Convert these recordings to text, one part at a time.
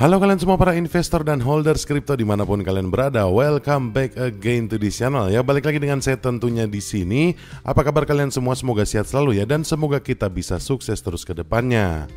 Halo kalian semua para investor dan holders kripto dimanapun kalian berada, welcome back again to this channel ya. Balik lagi dengan saya tentunya di sini. Apa kabar kalian semua? Semoga sehat selalu ya, dan semoga kita bisa sukses terus ke depannya.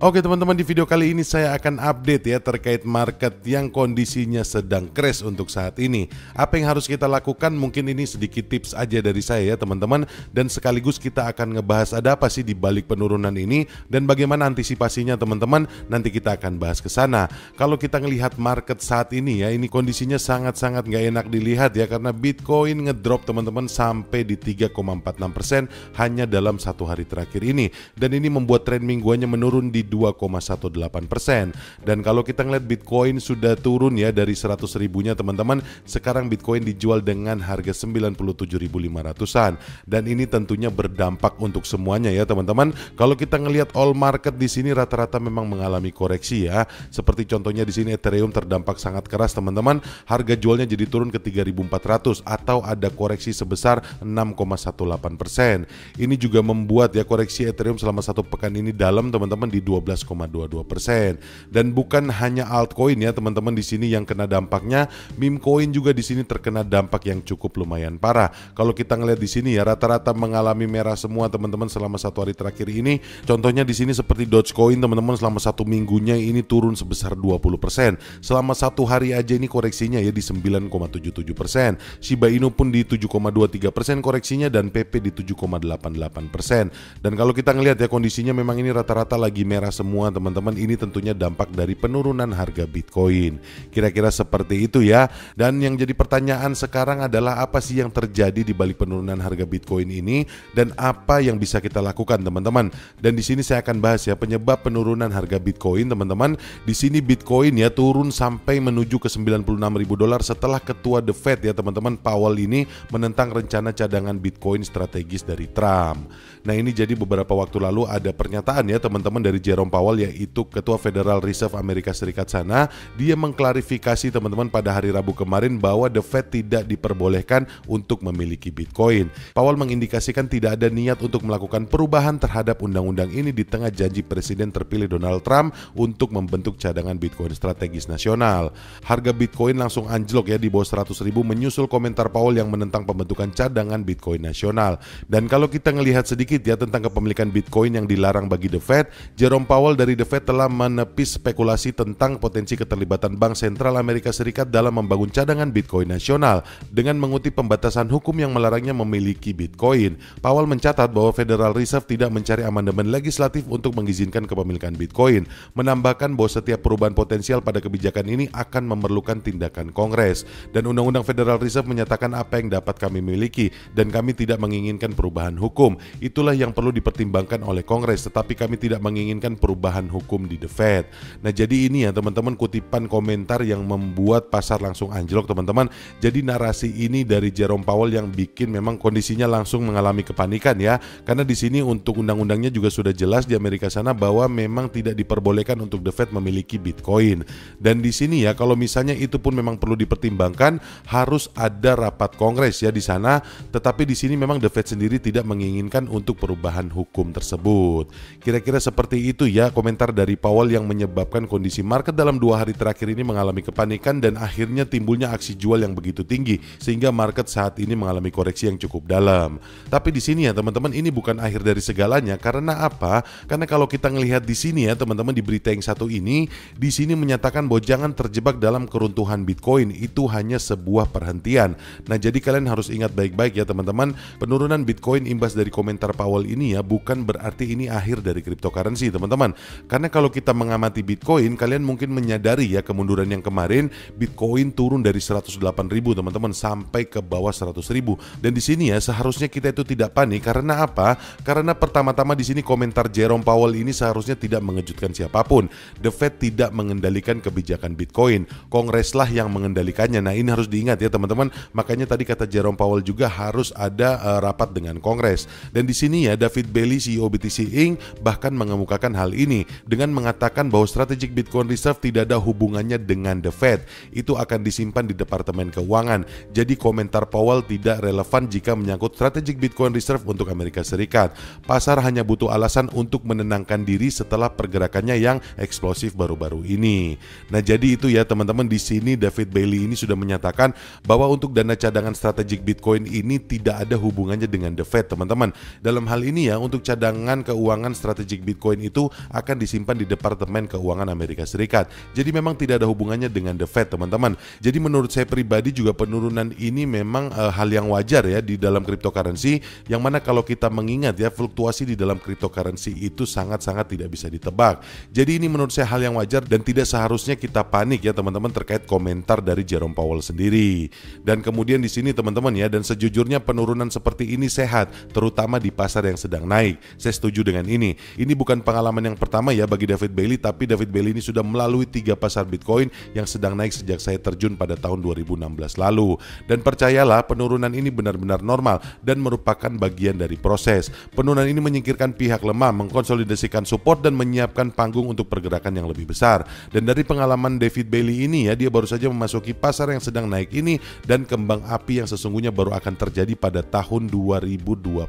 Oke teman-teman, di video kali ini saya akan update ya terkait market yang kondisinya sedang crash untuk saat ini. Apa yang harus kita lakukan? Mungkin ini sedikit tips aja dari saya ya teman-teman, dan sekaligus kita akan ngebahas ada apa sih di balik penurunan ini dan bagaimana antisipasinya teman-teman. Nanti kita akan bahas ke sana. Kalau kita ngelihat market saat ini ya, ini kondisinya sangat-sangat nggak enak dilihat ya, karena Bitcoin ngedrop teman-teman sampai di 3,46% hanya dalam satu hari terakhir ini, dan ini membuat tren mingguannya menurun di 2,18%. Dan kalau kita ngeliat Bitcoin sudah turun ya dari 100 ribunya teman-teman. Sekarang Bitcoin dijual dengan harga 97.500-an, dan ini tentunya berdampak untuk semuanya ya teman-teman. Kalau kita ngelihat all market di sini rata-rata memang mengalami koreksi ya. Seperti contohnya di sini Ethereum terdampak sangat keras teman-teman. Harga jualnya jadi turun ke 3.400 atau ada koreksi sebesar 6,18%. Ini juga membuat ya koreksi Ethereum selama satu pekan ini dalam teman-teman di 12,22%. Dan bukan hanya altcoin ya teman-teman di sini yang kena dampaknya, meme coin juga di sini terkena dampak yang cukup lumayan parah. Kalau kita ngelihat di sini ya rata-rata mengalami merah semua teman-teman selama satu hari terakhir ini. Contohnya di sini seperti Dogecoin teman-teman, selama satu minggunya ini turun sebesar 20%. Selama satu hari aja ini koreksinya ya di 9,77%. Shiba Inu pun di 7,23% koreksinya, dan PP di 7,88%. Dan kalau kita ngelihat ya kondisinya memang ini rata-rata lagi merah semua teman-teman. Ini tentunya dampak dari penurunan harga Bitcoin. Kira-kira seperti itu ya. Dan yang jadi pertanyaan sekarang adalah apa sih yang terjadi di balik penurunan harga Bitcoin ini dan apa yang bisa kita lakukan teman-teman. Dan di sini saya akan bahas ya penyebab penurunan harga Bitcoin teman-teman. Di sini Bitcoin ya turun sampai menuju ke 96.000 dolar setelah ketua The Fed ya teman-teman, Powell ini menentang rencana cadangan Bitcoin strategis dari Trump. Nah ini jadi beberapa waktu lalu ada pernyataan ya teman-teman dari Jerome Powell, yaitu Ketua Federal Reserve Amerika Serikat sana. Dia mengklarifikasi teman-teman pada hari Rabu kemarin bahwa The Fed tidak diperbolehkan untuk memiliki Bitcoin. Powell mengindikasikan tidak ada niat untuk melakukan perubahan terhadap undang-undang ini di tengah janji Presiden terpilih Donald Trump untuk membentuk cadangan Bitcoin strategis nasional. Harga Bitcoin langsung anjlok ya di bawah 100 ribu menyusul komentar Powell yang menentang pembentukan cadangan Bitcoin nasional. Dan kalau kita ngelihat sedikit ya tentang kepemilikan Bitcoin yang dilarang bagi The Fed, Jerome Powell dari The Fed telah menepis spekulasi tentang potensi keterlibatan Bank Sentral Amerika Serikat dalam membangun cadangan Bitcoin nasional dengan mengutip pembatasan hukum yang melarangnya memiliki Bitcoin. Powell mencatat bahwa Federal Reserve tidak mencari amandemen legislatif untuk mengizinkan kepemilikan Bitcoin, menambahkan bahwa setiap perubahan potensial pada kebijakan ini akan memerlukan tindakan Kongres, dan Undang-Undang Federal Reserve menyatakan apa yang dapat kami miliki dan kami tidak menginginkan perubahan hukum. Itulah yang perlu dipertimbangkan oleh Kongres, tetapi kami tidak menginginkan perubahan hukum di The Fed. Nah jadi ini ya teman-teman kutipan komentar yang membuat pasar langsung anjlok teman-teman. Jadi narasi ini dari Jerome Powell yang bikin memang kondisinya langsung mengalami kepanikan ya, karena di sini untuk undang-undangnya juga sudah jelas di Amerika sana bahwa memang tidak diperbolehkan untuk The Fed memiliki Bitcoin. Dan di sini ya kalau misalnya itu pun memang perlu dipertimbangkan, harus ada rapat Kongres ya di sana. Tetapi di sini memang The Fed sendiri tidak menginginkan untuk perubahan hukum tersebut. Kira-kira seperti itu ya komentar dari Powell yang menyebabkan kondisi market dalam 2 hari terakhir ini mengalami kepanikan dan akhirnya timbulnya aksi jual yang begitu tinggi sehingga market saat ini mengalami koreksi yang cukup dalam. Tapi di sini ya teman-teman, ini bukan akhir dari segalanya. Karena apa? Karena kalau kita ngelihat di sini ya teman-teman, di berita yang satu ini di sini menyatakan bahwa jangan terjebak dalam keruntuhan Bitcoin, itu hanya sebuah perhentian. Nah jadi kalian harus ingat baik-baik ya teman-teman, penurunan Bitcoin imbas dari komentar Powell ini ya bukan berarti ini akhir dari cryptocurrency teman-teman. Karena kalau kita mengamati Bitcoin, kalian mungkin menyadari ya kemunduran yang kemarin Bitcoin turun dari 108.000 teman-teman sampai ke bawah 100.000. Dan di sini ya seharusnya kita itu tidak panik. Karena apa? Karena pertama-tama di sini komentar Jerome Powell ini seharusnya tidak mengejutkan siapapun. The Fed tidak mengendalikan kebijakan Bitcoin, Kongres lah yang mengendalikannya. Nah ini harus diingat ya teman-teman. Makanya tadi kata Jerome Powell juga harus ada rapat dengan Kongres. Dan di sini ya David Bailey, CEO BTC Inc. bahkan mengemukakan hal ini dengan mengatakan bahwa Strategic Bitcoin Reserve tidak ada hubungannya dengan The Fed. Itu akan disimpan di Departemen Keuangan. Jadi komentar Powell tidak relevan jika menyangkut Strategic Bitcoin Reserve untuk Amerika Serikat. Pasar hanya butuh alasan untuk menenangkan diri setelah pergerakannya yang eksplosif baru-baru ini. Nah, jadi itu ya teman-teman, di sini David Bailey ini sudah menyatakan bahwa untuk dana cadangan Strategic Bitcoin ini tidak ada hubungannya dengan The Fed, teman-teman. Dalam hal ini ya, untuk cadangan keuangan Strategic Bitcoin itu akan disimpan di Departemen Keuangan Amerika Serikat. Jadi memang tidak ada hubungannya dengan The Fed, teman-teman. Jadi menurut saya pribadi juga penurunan ini memang hal yang wajar ya di dalam cryptocurrency, yang mana kalau kita mengingat ya, fluktuasi di dalam cryptocurrency itu sangat-sangat tidak bisa ditebak. Jadi ini menurut saya hal yang wajar dan tidak seharusnya kita panik ya teman-teman terkait komentar dari Jerome Powell sendiri. Dan kemudian di sini teman-teman ya, dan sejujurnya penurunan seperti ini sehat, terutama di pasar yang sedang naik. Saya setuju dengan ini. Ini bukan pengalaman yang pertama ya bagi David Bailey, tapi David Bailey ini sudah melalui 3 pasar Bitcoin yang sedang naik sejak saya terjun pada tahun 2016 lalu. Dan percayalah, penurunan ini benar-benar normal dan merupakan bagian dari proses. Penurunan ini menyingkirkan pihak lemah, mengkonsolidasikan support dan menyiapkan panggung untuk pergerakan yang lebih besar. Dan dari pengalaman David Bailey ini ya, dia baru saja memasuki pasar yang sedang naik ini, dan kembang api yang sesungguhnya baru akan terjadi pada tahun 2025.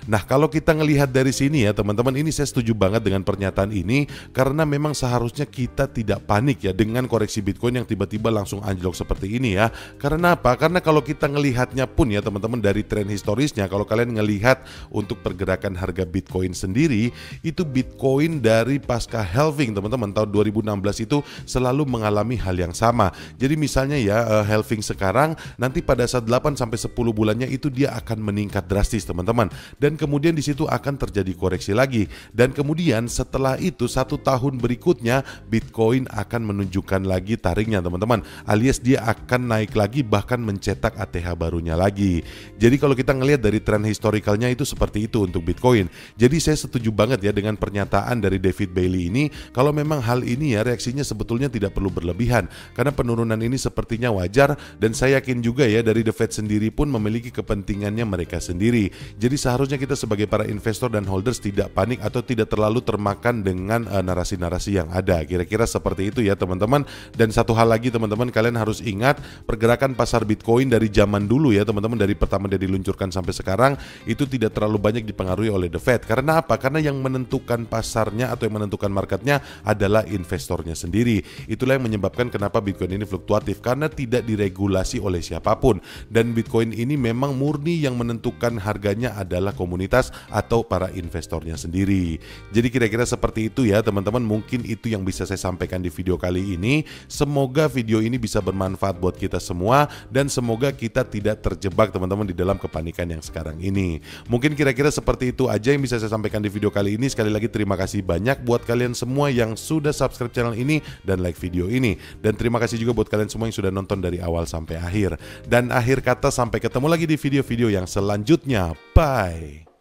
Nah, kalau kita ngelihat dari sini ya teman-teman, ini saya setuju banget dengan pernyataan ini, karena memang seharusnya kita tidak panik ya dengan koreksi Bitcoin yang tiba-tiba langsung anjlok seperti ini ya. Karena apa? Karena kalau kita ngelihatnya pun ya teman-teman, dari tren historisnya, kalau kalian ngelihat untuk pergerakan harga Bitcoin sendiri, itu Bitcoin dari pasca halving teman-teman tahun 2016 itu selalu mengalami hal yang sama. Jadi misalnya ya, halving sekarang, nanti pada saat 8 sampai 10 bulannya itu dia akan meningkat drastis teman-teman, dan kemudian di situ akan terjadi koreksi lagi, dan kemudian setelah itu 1 tahun berikutnya Bitcoin akan menunjukkan lagi taringnya teman-teman, alias dia akan naik lagi, bahkan mencetak ATH barunya lagi. Jadi kalau kita ngelihat dari tren historikalnya itu seperti itu untuk Bitcoin. Jadi saya setuju banget ya dengan pernyataan dari David Bailey ini, kalau memang hal ini ya reaksinya sebetulnya tidak perlu berlebihan, karena penurunan ini sepertinya wajar, dan saya yakin juga ya dari The Fed sendiri pun memiliki kepentingannya mereka sendiri. Jadi seharusnya kita sebagai para investor dan holders tidak panik atau tidak terlalu termakan dengan narasi-narasi yang ada. Kira-kira seperti itu ya teman-teman. Dan satu hal lagi teman-teman, kalian harus ingat pergerakan pasar Bitcoin dari zaman dulu ya teman-teman, dari pertama dia diluncurkan sampai sekarang itu tidak terlalu banyak dipengaruhi oleh The Fed. Karena apa? Karena yang menentukan pasarnya atau yang menentukan marketnya adalah investornya sendiri. Itulah yang menyebabkan kenapa Bitcoin ini fluktuatif, karena tidak diregulasi oleh siapapun, dan Bitcoin ini memang murni yang menentukan harganya adalah komunitas atau para investornya sendiri. Jadi kira-kira seperti itu ya teman-teman, mungkin itu yang bisa saya sampaikan di video kali ini. Semoga video ini bisa bermanfaat buat kita semua, dan semoga kita tidak terjebak teman-teman di dalam kepanikan yang sekarang ini. Mungkin kira-kira seperti itu aja yang bisa saya sampaikan di video kali ini. Sekali lagi terima kasih banyak buat kalian semua yang sudah subscribe channel ini dan like video ini, dan terima kasih juga buat kalian semua yang sudah nonton dari awal sampai akhir. Dan akhir kata, sampai ketemu lagi di video-video yang selanjutnya. Bye.